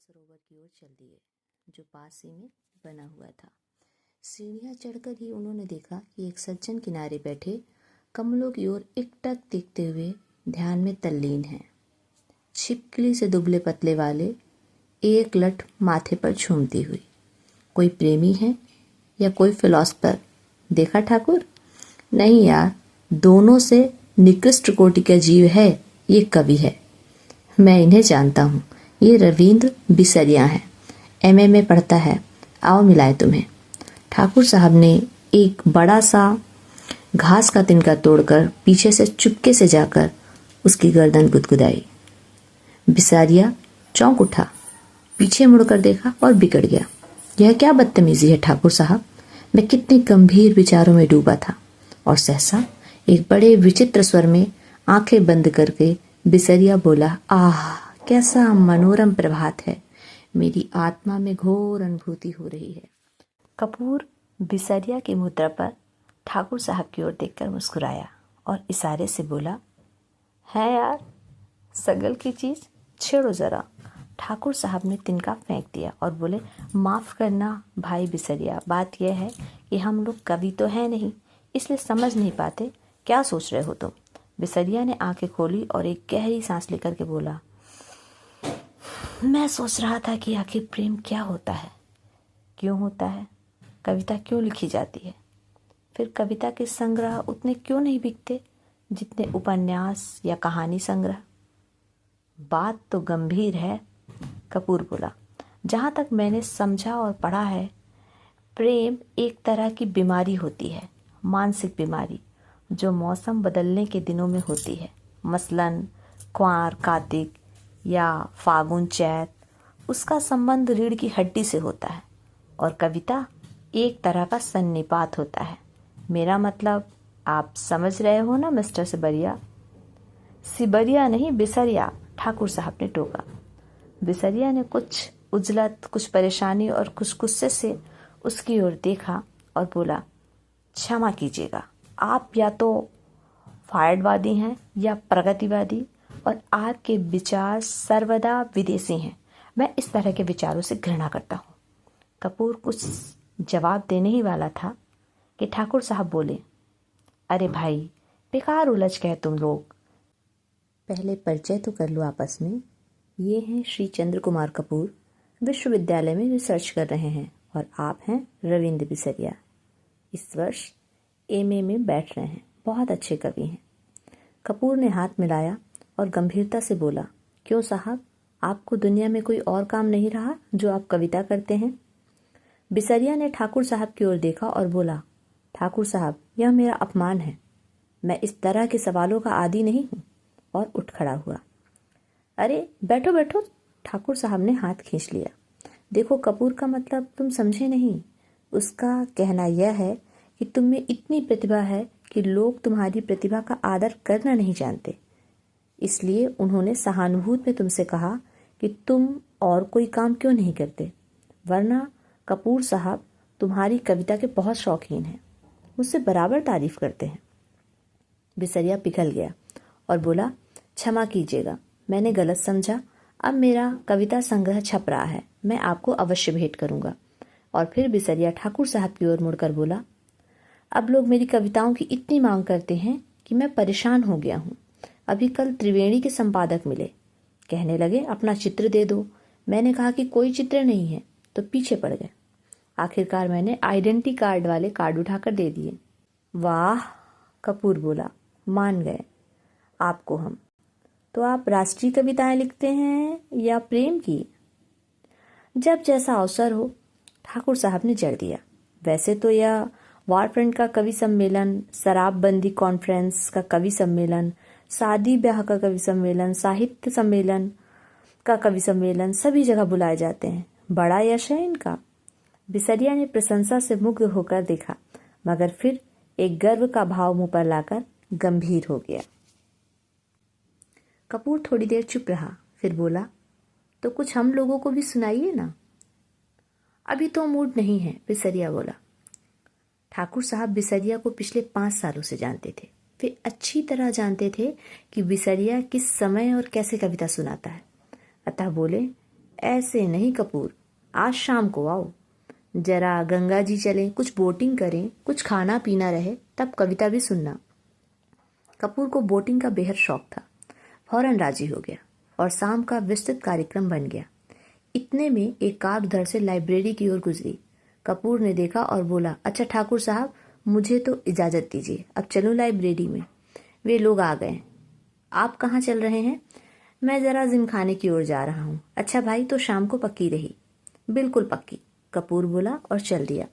सरोवर की ओर चल दिए, जो पास ही में बना हुआ था। सीढ़ियां चढ़कर ही उन्होंने देखा कि एक सज्जन किनारे बैठे कमलों की ओर एकटक देखते हुए ध्यान में तल्लीन हैं। छिपकली से दुबले पतले वाले एक लठ माथे पर झूमती हुई। कोई प्रेमी है या कोई फिलॉसफर? देखा ठाकुर? नहीं यार, दोनों से निकृष्ट कोटि का जीव है ये कवि है। मैं इन्हें जानता हूँ। ये रविंद्र बिसरिया है, एमए में पढ़ता है। आओ मिलाए तुम्हें। ठाकुर साहब ने एक बड़ा सा घास का तिनका तोड़कर पीछे से चुपके से जाकर उसकी गर्दन गुदगुदाई। बिसारिया चौंक उठा, पीछे मुड़कर देखा और बिगड़ गया। यह क्या बदतमीजी है ठाकुर साहब? मैं कितने गंभीर विचारों में डूबा था और सहसा एक बड़े विचित्र स्वर में आंखें बंद करके बिसरिया बोला, आह कैसा मनोरम प्रभात है। मेरी आत्मा में घोर अनुभूति हो रही है। कपूर बिसरिया की मुद्रा पर ठाकुर साहब की ओर देखकर मुस्कुराया और इशारे से बोला, है यार सगल की चीज, छेड़ो जरा। ठाकुर साहब ने तिनका फेंक दिया और बोले, माफ करना भाई बिसरिया, बात यह है कि हम लोग कवि तो है नहीं, इसलिए समझ नहीं पाते क्या सोच रहे हो तुम। बिसरिया ने आंखें खोली और एक गहरी सांस लेकर के बोला, मैं सोच रहा था कि आखिर प्रेम क्या होता है, क्यों होता है, कविता क्यों लिखी जाती है, फिर कविता के संग्रह उतने क्यों नहीं बिकते जितने उपन्यास या कहानी संग्रह। बात तो गंभीर है, कपूर बोला। जहाँ तक मैंने समझा और पढ़ा है, प्रेम एक तरह की बीमारी होती है, मानसिक बीमारी, जो मौसम बदलने के दिनों में होती है, मसलन क्वार कार्तिक या फागुन चैत। उसका संबंध रीढ़ की हड्डी से होता है और कविता एक तरह का सन्निपात होता है। मेरा मतलब आप समझ रहे हो ना मिस्टर सिबरिया? सिबरिया नहीं, बिसरिया, ठाकुर साहब ने टोका। बिसरिया ने कुछ उजलत, कुछ परेशानी और कुछ गुस्से से उसकी ओर देखा और बोला, क्षमा कीजिएगा, आप या तो फायडवादी हैं या प्रगतिवादी और आपके विचार सर्वदा विदेशी हैं। मैं इस तरह के विचारों से घृणा करता हूँ। कपूर कुछ जवाब देने ही वाला था कि ठाकुर साहब बोले, अरे भाई बेकार उलझ गए तुम लोग, पहले परिचय तो कर लो आपस में। ये हैं श्री चंद्र कुमार कपूर, विश्वविद्यालय में रिसर्च कर रहे हैं, और आप हैं रविंद्र बिसरिया, इस वर्ष एमए में बैठ रहे हैं, बहुत अच्छे कवि हैं। कपूर ने हाथ मिलाया और गंभीरता से बोला, क्यों साहब, आपको दुनिया में कोई और काम नहीं रहा जो आप कविता करते हैं? बिसरिया ने ठाकुर साहब की ओर देखा और बोला, ठाकुर साहब यह मेरा अपमान है, मैं इस तरह के सवालों का आदी नहीं हूँ, और उठ खड़ा हुआ। अरे बैठो बैठो, ठाकुर साहब ने हाथ खींच लिया। देखो कपूर का मतलब तुम समझे नहीं। उसका कहना यह है कि तुम में इतनी प्रतिभा है कि लोग तुम्हारी प्रतिभा का आदर करना नहीं जानते, इसलिए उन्होंने सहानुभूति में तुमसे कहा कि तुम और कोई काम क्यों नहीं करते, वरना कपूर साहब तुम्हारी कविता के बहुत शौकीन हैं, मुझसे बराबर तारीफ करते हैं। बिसरिया पिघल गया और बोला, क्षमा कीजिएगा, मैंने गलत समझा। अब मेरा कविता संग्रह छप रहा है, मैं आपको अवश्य भेंट करूंगा। और फिर बिसरिया ठाकुर साहब की ओर मुड़कर बोला, अब लोग मेरी कविताओं की इतनी मांग करते हैं कि मैं परेशान हो गया हूँ। अभी कल त्रिवेणी के संपादक मिले, कहने लगे अपना चित्र दे दो। मैंने कहा कि कोई चित्र नहीं है, तो पीछे पड़ गए। आखिरकार मैंने आइडेंटिटी कार्ड वाले कार्ड उठाकर दे दिए। वाह, कपूर बोला, मान गए आपको हम। तो आप राष्ट्रीय कविताएं लिखते हैं या प्रेम की? जब जैसा अवसर हो, ठाकुर साहब ने जड़ दिया। वैसे तो यह वार फ्रंट का कवि सम्मेलन, शराबबंदी कॉन्फ्रेंस का कवि सम्मेलन, शादी ब्याह का कवि सम्मेलन, साहित्य सम्मेलन का कवि सम्मेलन, सभी जगह बुलाए जाते हैं। बड़ा यश है इनका। बिसरिया ने प्रशंसा से मुग्ध होकर देखा, मगर फिर एक गर्व का भाव मुंह पर लाकर गंभीर हो गया। कपूर थोड़ी देर चुप रहा, फिर बोला, तो कुछ हम लोगों को भी सुनाइए ना। अभी तो मूड नहीं है, बिसरिया बोला। ठाकुर साहब बिसरिया को पिछले 5 सालों से जानते थे। वे अच्छी तरह जानते थे कि बिसरिया किस समय और कैसे कविता सुनाता है, अतः बोले, ऐसे नहीं कपूर, आज शाम को आओ, जरा गंगा जी चलें, कुछ बोटिंग करें, कुछ खाना पीना रहे, तब कविता भी सुनना। कपूर को बोटिंग का बेहद शौक था। फौरन राजी हो गया और शाम का विस्तृत कार्यक्रम बन गया। इतने में एक कार उधर से लाइब्रेरी की ओर गुजरी। कपूर ने देखा और बोला, अच्छा ठाकुर साहब, मुझे तो इजाज़त दीजिए, अब चलूं लाइब्रेरी में। वे लोग आ गए। आप कहाँ चल रहे हैं? मैं ज़रा जिमखाने की ओर जा रहा हूँ। अच्छा भाई, तो शाम को पक्की रही? बिल्कुल पक्की, कपूर बोला और चल दिया।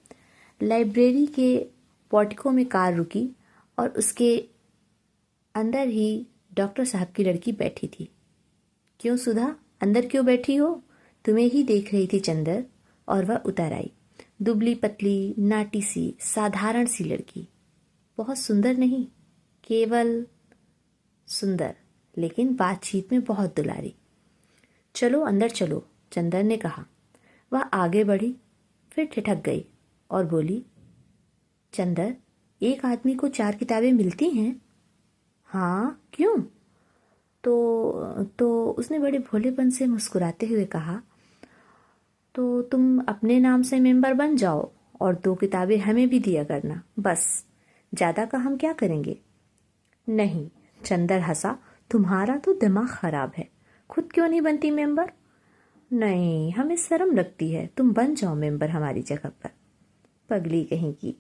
लाइब्रेरी के पोर्टिको में कार रुकी और उसके अंदर ही डॉक्टर साहब की लड़की बैठी थी। क्यों सुधा, अंदर क्यों बैठी हो? तुम्हें ही देख रही थी चंदर। और वह उतर आई। दुबली पतली, नाटी सी, साधारण सी लड़की। बहुत सुंदर नहीं, केवल सुंदर, लेकिन बातचीत में बहुत दुलारी। चलो अंदर चलो, चंदर ने कहा। वह आगे बढ़ी, फिर ठिठक गई और बोली, चंदर, एक आदमी को 4 किताबें मिलती हैं? हाँ, क्यों? तो उसने बड़े भोलेपन से मुस्कुराते हुए कहा, तो तुम अपने नाम से मेंबर बन जाओ और 2 किताबें हमें भी दिया करना, बस। ज़्यादा का हम क्या करेंगे? नहीं, चंदर हंसा, तुम्हारा तो दिमाग खराब है। खुद क्यों नहीं बनती मेंबर? नहीं, हमें शर्म लगती है, तुम बन जाओ मेंबर हमारी जगह पर। पगली कहीं की।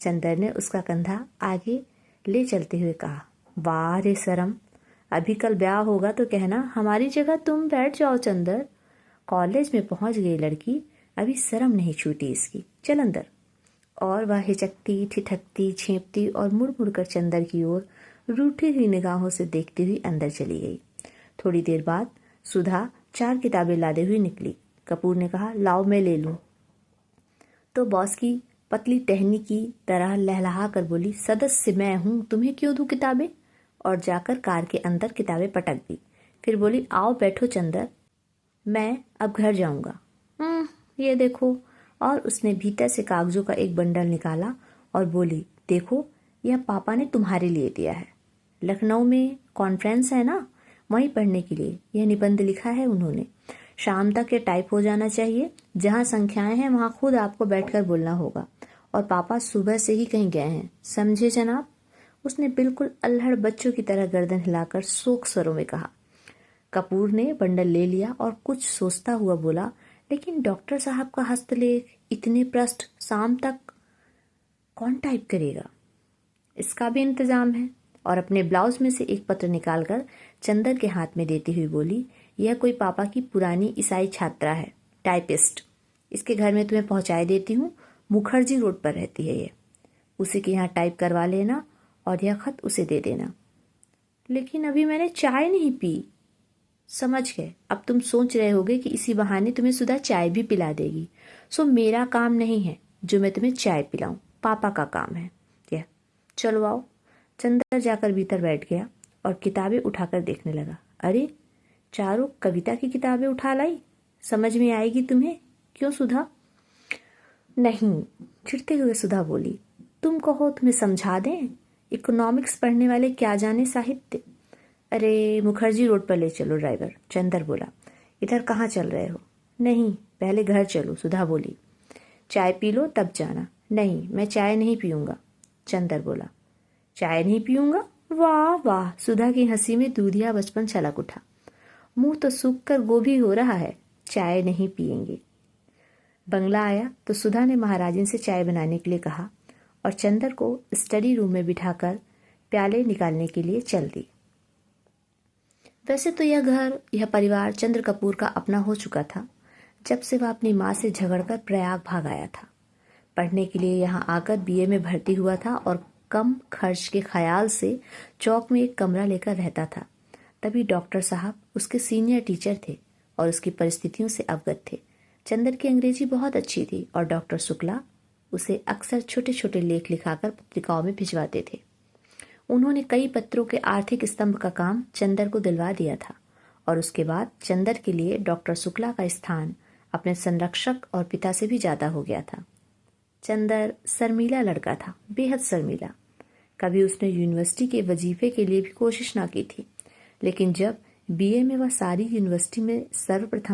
चंदर ने उसका कंधा आगे ले चलते हुए कहा, वाह रे शर्म, अभी कल ब्याह होगा तो कहना हमारी जगह तुम बैठ जाओ चंदर। कॉलेज में पहुंच गई लड़की, अभी शर्म नहीं छूटी इसकी, चल अंदर। और वह हिचकती, ठिठकती, छेंपती और मुड़ मुड़ कर चंदर की ओर रूठी हुई निगाहों से देखती हुई अंदर चली गई। थोड़ी देर बाद सुधा 4 किताबें लादे हुई निकली। कपूर ने कहा, लाओ मैं ले लूं। तो बॉस की पतली टहनी की तरह लहलहा कर बोली, सदस्य मैं हूं, तुम्हें क्यों दूं किताबें? और जाकर कार के अंदर किताबें पटक दी। फिर बोली, आओ बैठो चंदर, मैं अब घर जाऊंगा। ये देखो। और उसने भीतर से कागजों का एक बंडल निकाला और बोली, देखो, यह पापा ने तुम्हारे लिए दिया है। लखनऊ में कॉन्फ्रेंस है ना, वहीं पढ़ने के लिए यह निबंध लिखा है उन्होंने। शाम तक ये टाइप हो जाना चाहिए। जहाँ संख्याएं हैं वहाँ खुद आपको बैठकर बोलना होगा। और पापा सुबह से ही कहीं गए हैं, समझे जनाब? उसने बिल्कुल अल्हड़ बच्चों की तरह गर्दन हिलाकर शोक स्वरों में कहा। कपूर ने बंडल ले लिया और कुछ सोचता हुआ बोला, लेकिन डॉक्टर साहब का हस्तलेख, इतने पृष्ठ, शाम तक कौन टाइप करेगा? इसका भी इंतजाम है। और अपने ब्लाउज में से एक पत्र निकालकर चंदर के हाथ में देती हुई बोली, यह कोई पापा की पुरानी ईसाई छात्रा है, टाइपिस्ट। इसके घर में तुम्हें पहुंचाए देती हूँ। मुखर्जी रोड पर रहती है ये। उसी के यहाँ टाइप करवा लेना और यह खत उसे दे देना। लेकिन अभी मैंने चाय नहीं पी। समझ गए। अब तुम सोच रहे होगे कि इसी बहाने तुम्हें सुधा चाय भी पिला देगी। सो मेरा काम नहीं है जो मैं तुम्हें चाय पिलाऊं, पापा का काम है यह। चलो आओ। चंदर जाकर भीतर बैठ गया और किताबें उठाकर देखने लगा। अरे, चारों कविता की किताबें उठा लाई। समझ में आएगी तुम्हें। क्यों सुधा? नहीं, चिढ़ते हुए सुधा बोली, तुम कहो तुम्हें समझा दें। इकोनॉमिक्स पढ़ने वाले क्या जाने साहित्य। अरे, मुखर्जी रोड पर ले चलो ड्राइवर, चंदर बोला। इधर कहाँ चल रहे हो? नहीं, पहले घर चलो, सुधा बोली। चाय पी लो तब जाना। नहीं, मैं चाय नहीं पीऊंगा, चंदर बोला। चाय नहीं पीऊंगा? वाह वाह, सुधा की हंसी में दूधिया बचपन छलक उठा। मुंह तो सूख कर गोभी हो रहा है, चाय नहीं पिएंगे। बंगला आया तो सुधा ने महाराजिन से चाय बनाने के लिए कहा और चंदर को स्टडी रूम में बिठाकर प्याले निकालने के लिए चल दी। वैसे तो यह घर, यह परिवार चंद्र कपूर का अपना हो चुका था जब से वह अपनी माँ से झगड़कर प्रयाग भाग आया था। पढ़ने के लिए यहाँ आकर बीए में भर्ती हुआ था और कम खर्च के ख्याल से चौक में एक कमरा लेकर रहता था। तभी डॉक्टर साहब उसके सीनियर टीचर थे और उसकी परिस्थितियों से अवगत थे। चंदर की अंग्रेजी बहुत अच्छी थी और डॉक्टर शुक्ला उसे अक्सर छोटे छोटे लेख लिखाकर पत्रिकाओं में भिजवाते थे। उन्होंने कई पत्रों के आर्थिक स्तंभ का काम चंदर को दिलवा दिया था और उसके बाद चंदर के लिए डॉक्टर शुक्ला का स्थान अपने संरक्षक और पिता से भी ज्यादा हो गया था। चंदर शर्मीला लड़का था, बेहद शर्मीला। कभी उसने यूनिवर्सिटी के वजीफे के लिए भी कोशिश ना की थी, लेकिन जब बीए में वह सारी यूनिवर्सिटी में सर्वप्रथम